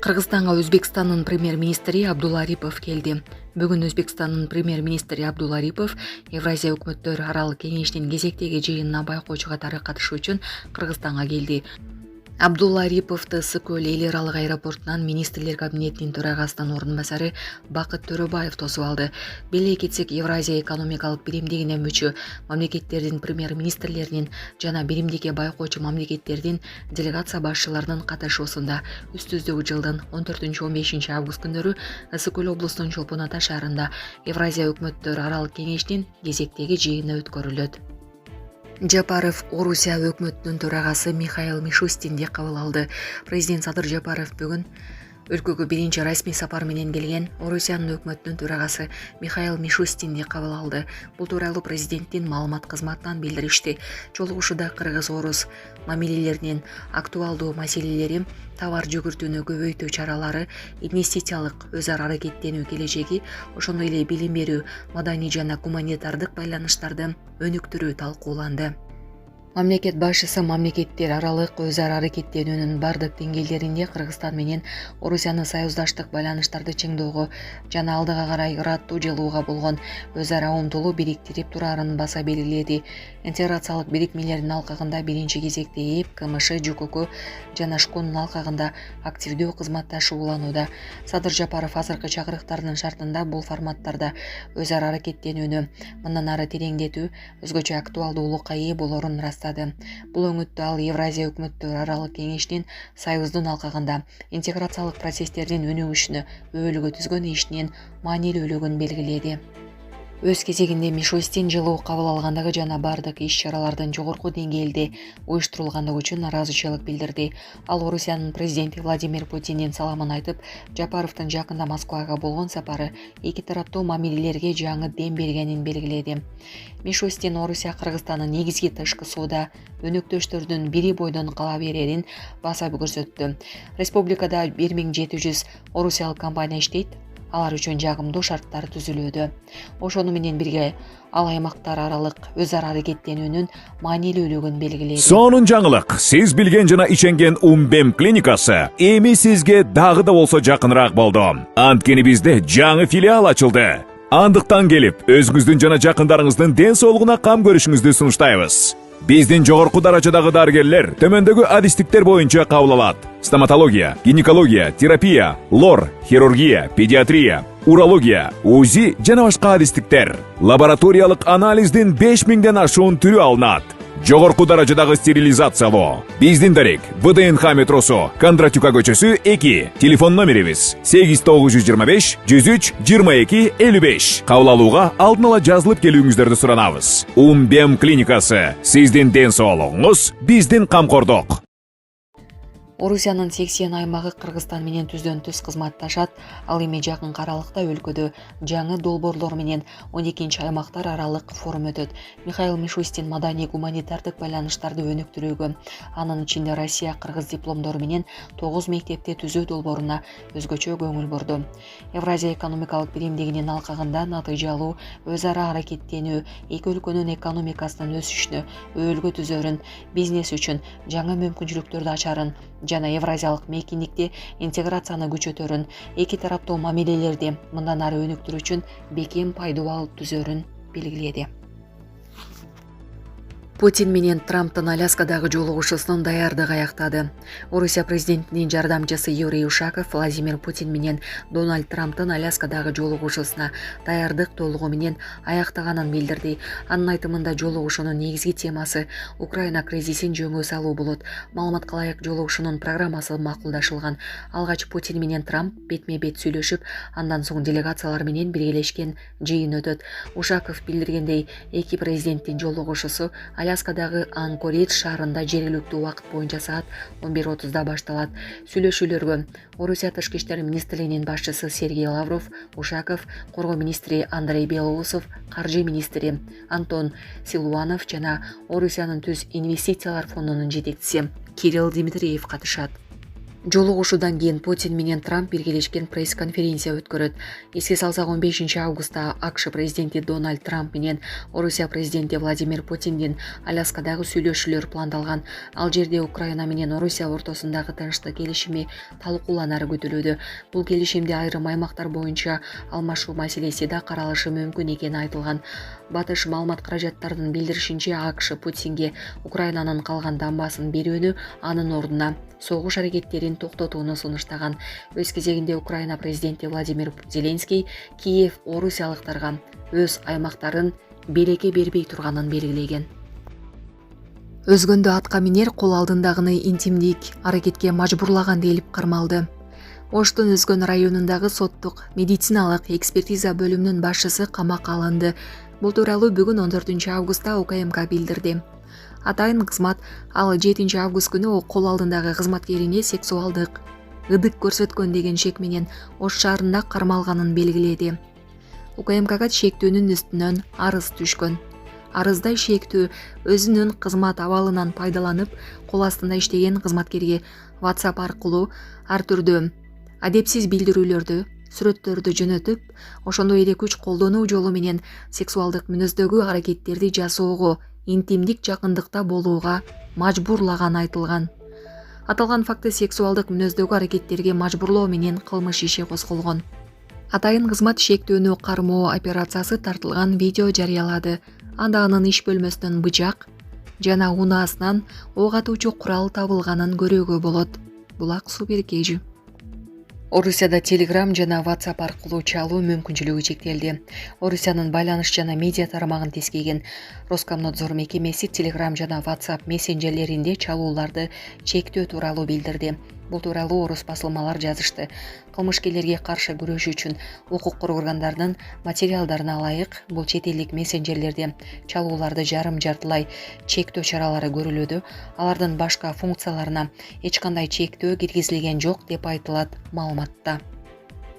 Кыргызстанга Өзбекстандын премьер-министри Абдулла Арипов келди. Бүгүн Өзбекстандын премьер-министри Абдулла Арипов Евразия өкмөттөр аралык кеңешинин кезектеги жыйынына байкоочу катары катышуу үчүн Кыргызстанга келди. Абдулла Ариповду Ысык-Көл эл аралык аэропортунан министрлер кабинетинин төрагасынын орун басары Бакыт Төрөбаев тосуп алды. Беле кетсек, Евразия экономикалык биримдигине мүчө мамлекеттердин премьер-министрлеринин жана биримдикке байкоочу мамлекеттердин делегация башчыларынын катышуусунда үстүздөгү жылдын 14-15 август күндөрү Ысык-Көл облусунун Чолпон Ата шаарында Евразия өкмөттөр аралык кеңешинин кезектеги жыйыны өткөрүлөт. Жапаров Орусия өкмөтүнүн төрагасы Михаил Мишустинди кабыл алды. Президент Садыр Жапаров бүгүн өлкөгө биринчи расмий сапар менен келген Орусиянын өкмөтүнүн төрагасы Михаил Мишустинди кабыл алды. Бул тууралуу президенттин маалымат кызматынан билдиришти. Жолугушууда кыргыз-орус мамилелеринин актуалдуу маселелери, товар жүгүртүүнү көбөйтүү чаралары, инвестициялык өз ара аракеттенүү келечеги, ошондой эле билим берүү, маданий жана гуманитардык байланыштарды өнүктүрүү талкууланды. Мамлекет башчысы мамлекеттер аралык өз ара аракеттенүүнүн бардык деңгээлдеринде Кыргызстан менен Орусияны союздаштык байланыштарды чыңдоого жана алдыга карай ыраттуу жылууга болгон өз ара умтулуу бириктирип турарын баса белгиледи. Интеграциялык бирикмелердин алкагында биринчи кезекте ЭИП, КМШ, ЖКК жана ШКОнун алкагында активдүү кызматташуу уланууда. Садыр Жапаров азыркы чакырыктардын шартында бул форматтарда өз ара аракеттенүүнү мындан ары тереңдетүү, өзгөчө актуалдуулукка ээ болорун ырастады. Бул өңүттө ал Евразия өкмөттөр аралык кеңешинин союздун алкагында интеграциялык процесстердин өнүгүшүнө өбөлгө түзгөн ишинин маанилүүлүгүн белгиледи. Өз кезегинде Мишустин жылуу кабыл алгандыгы жана бардык иш-чаралардын жогорку деңгээлде уюштурулгандыгы үчүн ыраазычылык билдирди. Ал Орусиянын президенти Владимир Путиндин саламын айтып, Жапаровдун жакында Москвага болгон сапары эки тараптуу мамилелерге жаңы дем бергенин белгиледи. Мишустин Орусия Кыргызстандын негизги тышкы соода өнөктөштөрдүн бири бойдон кала берерин баса көрсөттү. Республикада 1700 орусиялык компания иштейт. Алар үчүн жагымдуу шарттар түзүлүүдө. Ошону менен бирге ал аймактар аралык өз ара аракеттенүүнүн маанилүүлүгүн белгиледи. Сонун жаңылык. Сиз билген жана иченген Умбем клиникасы эми сизге дагы да болсо жакыныраак болду. Анткени бизде жаңы филиал ачылды. Андыктан келип, өзүңүздүн жана жакындарыңыздын ден соолугуна кам көрүшүңүздү сунуштайбыз. Биздин жогорку даражадагы дарыгерлер төмөндөгү адистиктер боюнча кабыл алат: стоматология, гинекология, терапия, лор, хирургия, педиатрия, урология, УЗИ жана башка адистиктер. Лабораториялык анализдин 5000ден ашуун түрү алынат. Жогорку даражадагы стерилизациялоо. Биздин дарек ВДНХ метросу, Кондратюка көчөсү 2. Телефон номерибиз 8925 103 22 55. Кабыл алууга алдын ала жазылып келүүңүздөрдү суранабыз. Умбем клиникасы. Сиздин ден соолугуңуз, биздин камкордук. Орусиянын 80 аймагы Кыргызстан менен түздөн түз кызматташат. Ал эми жакын аралыкта өлкөдө жаңы долбоорлор менен 12 аймактар аралык форум өтөт. Михаил Мишустин маданий гуманитардык байланыштарды өнүктүрүүгө, анын ичинде Россия кыргыз дипломдору менен 9 мектепти түзүү долбооруна өзгөчө көңүл бурду. Евразия экономикалык биримдигинин алкагында натыйжалуу өз ара аракеттенүү эки өлкөнүн экономикасынын өсүшүнө өбөлгө түзөрүн, бизнес үчүн жаңы мүмкүнчүлүктөрдү ачарын жана евразиялык мейкиндикти интеграцияны күчөтөрүн, эки тараптуу мамилелерди мындан ары өнүктүрүү үчүн бекем пайдубал түзөрүн белгиледи. Путин менен Трамптын Аляскадагы жолугушуусунун даярдыгы аяктады. Орусия президентинин жардамчысы Юрий Ушаков Владимир Путин менен Дональд Трамптын Аляскадагы жолугушуусуна даярдык толугу менен аяктаганын билдирди. Анын айтымында жолугушуунун негизги темасы Украина кризисин жөнгө салуу болот. Маалымат кылайык, жолугушуунун программасы макулдашылган. Алгач Путин менен Трамп бетме-бет сүйлөшүп, андан соң делегациялар менен биргелешкен жыйын өтөт. Ушаков билдиргендей, эки президенттин жолугушуусу Аляскадагы Анкоридж шаарында жергиликтүү убакыт боюнча саат 11:30 башталат. Сүйлөшүүлөргө Орусия тышкы иштер министрлигинин башчысы Сергей Лавров, Ушаков, коргоо министри Андрей Белоусов, каржы министри Антон Силуанов жана Орусиянын түз инвестициялар фондунун жетекчиси Кирилл Дмитриев катышат. Жолугушуудан кийин Путин менен Трамп биргелешкен пресс-конференция өткөрөт. Эске салсак 15-августта АКШ президенти Дональд Трамп менен Орусия президенти Владимир Путиндин Аляскадагы сүйлөшүүлөр пландалган. Ал жерде Украина менен Орусия ортосундагы тынчтык келишими талкууланары күтүлүүдө. Бул келишимде айрым аймактар боюнча алмашуу маселеси да каралышы мүмкүн экени айтылган. Батыш маалымат каражаттарынын билдиришинче, АКШ Путинге Украинанын калган дамбасын берүүнү, анын ордуна согуш аракеттерин токтотууну сунуштаган. Өз кезегинде Украина президенти Владимир Зеленский Киев орусиялыктарга өз аймактарын белекке бербей турганын белгилеген. Өзгөндө атка минер кол алдындагыны интимдик аракетке мажбурлаган делип кармалды. Оштун Өзгөн районундагы соттук медициналык экспертиза бөлүмүнүн башчысы камакка алынды. Бул тууралуу бүгүн 14-августта УКМК билдирди. Атайын кызмат ал 7-август күнү кол алдындагы кызматкерине сексуалдык ыдык көрсөткөн деген шек менен Ош шаарында кармалганын белгиледи. УКМКга шектүүнүн үстүнөн арыз түшкөн. Арызда шектүү өзүнүн кызмат абалынан пайдаланып, кол астында иштеген кызматкерге WhatsApp аркылуу ар түрдүү адепсиз билдирүүлөрдү, сүрөттөрдү жөнөтүп, ошондой эле күч колдонуу жолу менен сексуалдык мүнөздөгү аракеттерди жасоого, интимдик жакындыкта болууга мажбурлаган айтылган. Аталган факты сексуалдык мүнөздөгү аракеттерге мажбурлоо менен кылмыш иши козголгон. Атайын кызмат шектүүнү кармоо операциясы тартылган видео жарыялады. Анда анын иш бөлмөсүнөн бычак жана унаасынан ок атуучу курал табылганын көрүүгө болот. Булак суу беркежи. Орусияда Telegram жана WhatsApp аркылуу чалуу мүмкүнчүлүгү чектелди. Орусиянын байланыш жана медиа тармагын тескеген Роскомнадзор мекемеси Telegram жана WhatsApp мессенджерлеринде чалууларды чектөө тууралуу билдирди. Бул тууралуу орус басылмалар жазышты. Кылмышкерлерге каршы күрөшүү үчүн укук коргоо органдарынын материалдарына ылайык бул чет элдик мессенджерлерде чалууларды жарым-жартылай чектөө чаралары көрүлүүдө. Алардын башка функцияларына эч кандай чектөө киргизилген жок деп айтылат маалыматта.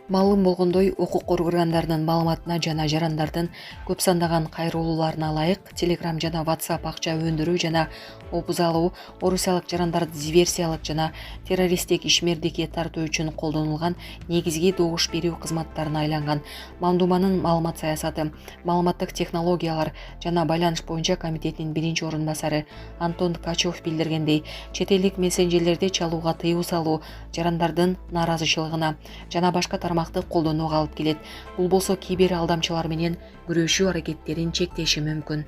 Маалым болгондой, укук коргоо органдарынын маалыматына жана жарандардын көп сандаган кайрылууларына ылайык Telegram жана WhatsApp акча өндүрүү жана обуз алуу, орусиялык жарандарды диверсиялык жана террористтик ишмердикке тартуу үчүн колдонулган негизги добуш берүү кызматтарына айланган. Мамдуманын маалымат саясаты, маалыматтык технологиялар жана байланыш боюнча комитетинин биринчи орун басары Антон Ткачев билдиргендей, чет элдик мессенджерлерде чалууга тыюу салуу жарандардын нааразычылыгына жана башка тармакты колдонууга алып келет. Бул болсо кибер алдамчылар менен күрөшүү аракеттерин чектеши мүмкүн.